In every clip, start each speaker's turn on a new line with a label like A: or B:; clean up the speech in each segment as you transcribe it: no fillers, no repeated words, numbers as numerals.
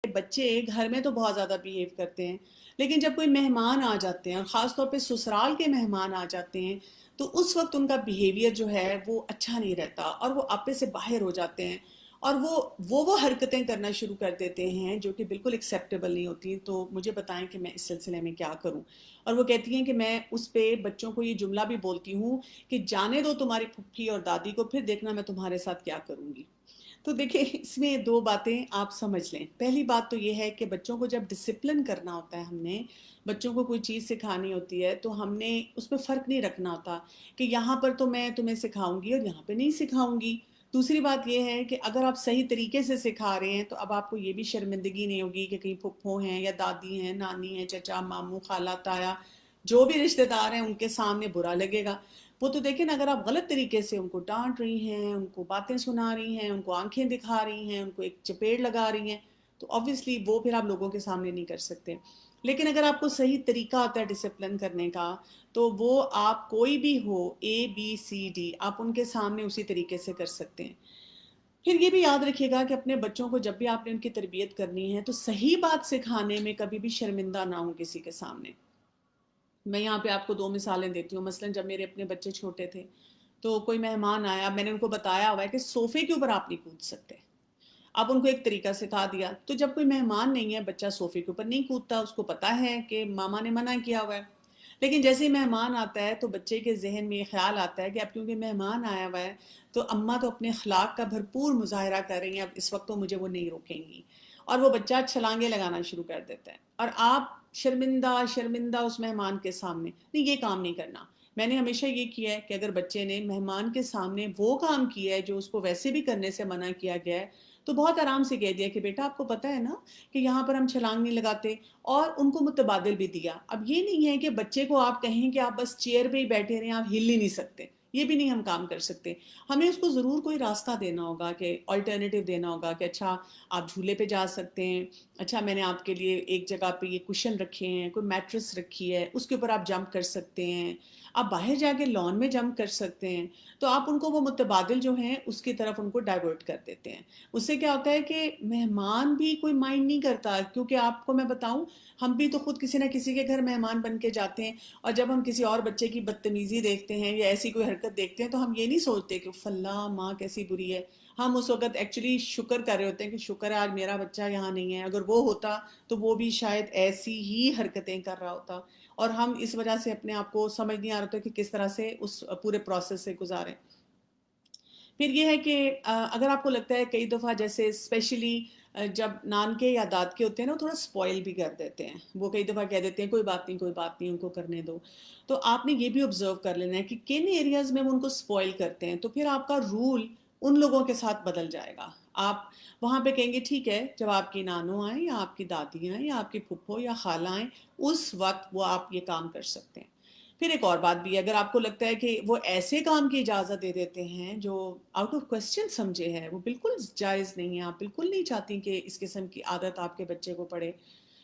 A: بچے گھر میں تو بہت زیادہ بیہیو کرتے ہیں، لیکن جب کوئی مہمان آ جاتے ہیں اور خاص طور پہ سسرال کے مہمان آ جاتے ہیں تو اس وقت ان کا بیہیویئر جو ہے وہ اچھا نہیں رہتا اور وہ آپے سے باہر ہو جاتے ہیں اور وہ حرکتیں کرنا شروع کر دیتے ہیں جو کہ بالکل ایکسیپٹیبل نہیں ہوتی. تو مجھے بتائیں کہ میں اس سلسلے میں کیا کروں. اور وہ کہتی ہیں کہ میں اس پہ بچوں کو یہ جملہ بھی بولتی ہوں کہ جانے دو تمہاری پھپھی اور دادی کو، پھر دیکھنا میں تمہارے ساتھ کیا کروں گی. تو دیکھیں اس میں دو باتیں آپ سمجھ لیں. پہلی بات تو یہ ہے کہ بچوں کو جب ڈسپلن کرنا ہوتا ہے، ہم نے بچوں کو کوئی چیز سکھانی ہوتی ہے تو ہم نے اس میں فرق نہیں رکھنا ہوتا کہ یہاں پر تو میں تمہیں سکھاؤں گی اور یہاں پہ نہیں سکھاؤں گی. دوسری بات یہ ہے کہ اگر آپ صحیح طریقے سے سکھا رہے ہیں تو اب آپ کو یہ بھی شرمندگی نہیں ہوگی کہ کہیں پھپھو ہیں یا دادی ہیں، نانی ہیں، چچا، ماموں، خالہ، تایا، جو بھی رشتہ دار ہیں ان کے سامنے برا لگے گا. وہ تو دیکھیں نا، اگر آپ غلط طریقے سے ان کو ڈانٹ رہی ہیں، ان کو باتیں سنا رہی ہیں، ان کو آنکھیں دکھا رہی ہیں، ان کو ایک چپیڑ لگا رہی ہیں، تو obviously وہ پھر آپ لوگوں کے سامنے نہیں کر سکتے. لیکن اگر آپ کو صحیح طریقہ آتا ہے ڈسپلن کرنے کا تو وہ آپ کوئی بھی ہو، ABCD، آپ ان کے سامنے اسی طریقے سے کر سکتے ہیں. پھر یہ بھی یاد رکھیے گا کہ اپنے بچوں کو جب بھی آپ نے ان کی تربیت کرنی ہے تو صحیح بات سکھانے میں کبھی بھی شرمندہ نہ ہوں کسی کے سامنے. میں یہاں پہ آپ کو دو مثالیں دیتی ہوں. مثلا جب میرے اپنے بچے چھوٹے تھے تو کوئی مہمان آیا، میں نے ان کو بتایا ہوا ہے کہ صوفے کے اوپر آپ نہیں کود سکتے. آپ ان کو ایک طریقہ سکھا دیا. تو جب کوئی مہمان نہیں ہے، بچہ صوفے کے اوپر نہیں کودتا، اس کو پتا ہے کہ ماما نے منع کیا ہوا ہے. لیکن جیسے ہی مہمان آتا ہے تو بچے کے ذہن میں یہ خیال آتا ہے کہ اب کیونکہ مہمان آیا ہوا ہے تو اماں تو اپنے اخلاق کا بھرپور مظاہرہ کر رہی ہیں، اب اس وقت تو مجھے وہ نہیں روکیں گی. اور وہ بچہ چھلانگے لگانا شروع کر دیتا ہے اور آپ شرمندہ شرمندہ اس مہمان کے سامنے. نہیں، یہ کام نہیں کرنا. میں نے ہمیشہ یہ کیا ہے کہ اگر بچے نے مہمان کے سامنے وہ کام کیا ہے جو اس کو ویسے بھی کرنے سے منع کیا گیا ہے تو بہت آرام سے کہہ دیا کہ بیٹا آپ کو پتا ہے نا کہ یہاں پر ہم چھلانگ نہیں لگاتے، اور ان کو متبادل بھی دیا. اب یہ نہیں ہے کہ بچے کو آپ کہیں کہ آپ بس چیئر پہ ہی بیٹھے رہیں، آپ ہل ہی نہیں سکتے. یہ بھی نہیں ہم کام کر سکتے. ہمیں اس کو ضرور کوئی راستہ دینا ہوگا، کہ آلٹرنیٹیو دینا ہوگا کہ اچھا آپ جھولے پہ جا سکتے ہیں، اچھا میں نے آپ کے لیے ایک جگہ پہ یہ کشن رکھے ہیں، کوئی میٹرس رکھی ہے، اس کے اوپر آپ جمپ کر سکتے ہیں، آپ باہر جا کے لان میں جمپ کر سکتے ہیں. تو آپ ان کو وہ متبادل جو ہیں اس کی طرف ان کو ڈائیورٹ کر دیتے ہیں. اس سے کیا ہوتا ہے کہ مہمان بھی کوئی مائنڈ نہیں کرتا. کیونکہ آپ کو میں بتاؤں، ہم بھی تو خود کسی نہ کسی کے گھر مہمان بن کے جاتے ہیں، اور جب ہم کسی اور بچے کی بدتمیزی دیکھتے ہیں یا ایسی کوئی حرکت دیکھتے ہیں تو ہم یہ نہیں سوچتے کہ فلاں ماں کیسی بری ہے. ہم اس وقت ایکچولی شکر کر رہے ہوتے ہیں کہ شکر ہے آج میرا بچہ یہاں نہیں ہے، اگر وہ ہوتا تو وہ بھی شاید ایسی ہی حرکتیں کر رہا ہوتا. اور ہم اس وجہ سے اپنے آپ کو سمجھ نہیں آ رہا ہوتا کہ کس طرح سے اس پورے پروسیس سے گزاریں. پھر یہ ہے کہ اگر آپ کو لگتا ہے کئی دفعہ جیسے اسپیشلی جب نانکے یا دادکے ہوتے ہیں نا، وہ تھوڑا سپوائل بھی کر دیتے ہیں. وہ کئی دفعہ کہہ دیتے ہیں کوئی بات نہیں، کوئی بات نہیں، ان کو کرنے دو. تو آپ نے یہ بھی آبزرو کر لینا ہے کہ کن ایریاز میں وہ ان کو سپوائل کرتے ہیں. تو پھر آپ کا رول ان لوگوں کے ساتھ بدل جائے گا. آپ وہاں پہ کہیں گے ٹھیک ہے، جب آپ کی نانو آئیں یا آپ کی دادی آئیں یا آپ کی پھپھو یا خالہ آئیں، اس وقت وہ آپ یہ کام کر سکتے ہیں. پھر ایک اور بات بھی ہے، اگر آپ کو لگتا ہے کہ وہ ایسے کام کی اجازت دے دیتے ہیں جو آؤٹ آف کوسچن سمجھے ہیں، وہ بالکل جائز نہیں ہے، آپ بالکل نہیں چاہتی کہ اس قسم کی عادت آپ کے بچے کو پڑے،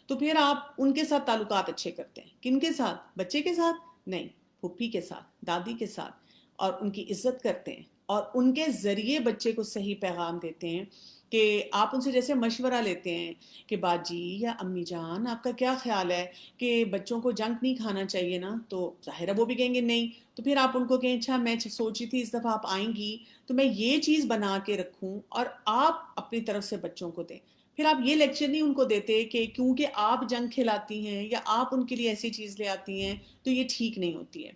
A: تو پھر آپ ان کے ساتھ تعلقات اچھے کرتے ہیں. کن کے ساتھ؟ بچے کے ساتھ نہیں، پھپھی کے ساتھ، دادی کے ساتھ، اور ان کی عزت کرتے ہیں اور ان کے ذریعے بچے کو صحیح پیغام دیتے ہیں. کہ آپ ان سے جیسے مشورہ لیتے ہیں کہ باجی یا امی جان آپ کا کیا خیال ہے کہ بچوں کو جنک نہیں کھانا چاہیے نا؟ تو ظاہر ہے وہ بھی کہیں گے نہیں. تو پھر آپ ان کو کہیں اچھا میں سوچی تھی اس دفعہ آپ آئیں گی تو میں یہ چیز بنا کے رکھوں، اور آپ اپنی طرف سے بچوں کو دیں. پھر آپ یہ لیکچر نہیں ان کو دیتے کہ کیونکہ آپ جنک کھلاتی ہیں یا آپ ان کے لیے ایسی چیز لے آتی ہیں تو یہ ٹھیک نہیں ہوتی ہے.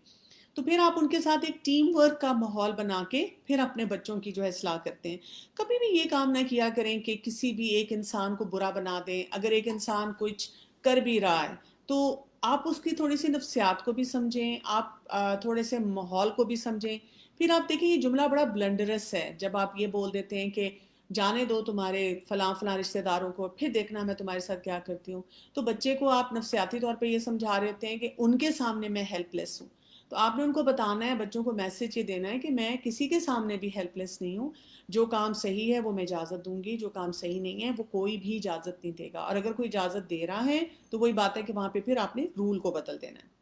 A: تو پھر آپ ان کے ساتھ ایک ٹیم ورک کا ماحول بنا کے پھر اپنے بچوں کی جو ہے اصلاح کرتے ہیں. کبھی بھی یہ کام نہ کیا کریں کہ کسی بھی ایک انسان کو برا بنا دیں. اگر ایک انسان کچھ کر بھی رہا ہے تو آپ اس کی تھوڑی سی نفسیات کو بھی سمجھیں، آپ تھوڑے سے ماحول کو بھی سمجھیں. پھر آپ دیکھیں یہ جملہ بڑا بلنڈرس ہے جب آپ یہ بول دیتے ہیں کہ جانے دو تمہارے فلاں فلاں رشتہ داروں کو، پھر دیکھنا میں تمہارے ساتھ کیا کرتی ہوں. تو بچے کو آپ نفسیاتی طور پہ یہ سمجھا رہے ہوتے ہیں کہ ان کے سامنے میں ہیلپ لیس ہوں. تو آپ نے ان کو بتانا ہے، بچوں کو میسج یہ دینا ہے کہ میں کسی کے سامنے بھی ہیلپ لیس نہیں ہوں. جو کام صحیح ہے وہ میں اجازت دوں گی، جو کام صحیح نہیں ہے وہ کوئی بھی اجازت نہیں دے گا. اور اگر کوئی اجازت دے رہا ہے تو وہی بات ہے کہ وہاں پہ پھر آپ نے رول کو بدل دینا ہے.